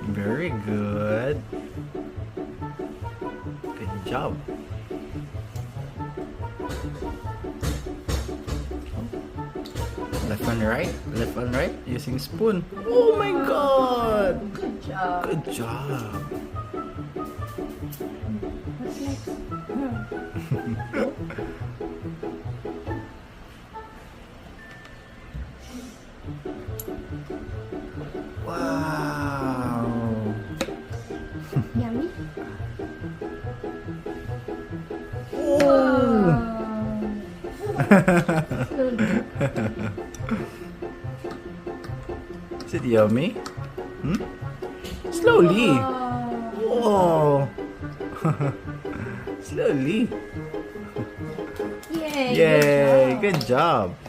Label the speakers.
Speaker 1: Very good. Good job. Left and right, left and right, using spoon. Oh my god!
Speaker 2: Good job.
Speaker 1: Good job.
Speaker 2: What's next?
Speaker 1: Wow.
Speaker 2: Yummy?
Speaker 1: Oh. Is it yummy? Hmm? Slowly. Whoa. Slowly.
Speaker 2: Yay!
Speaker 1: Yay.
Speaker 2: Good job.
Speaker 1: Good job.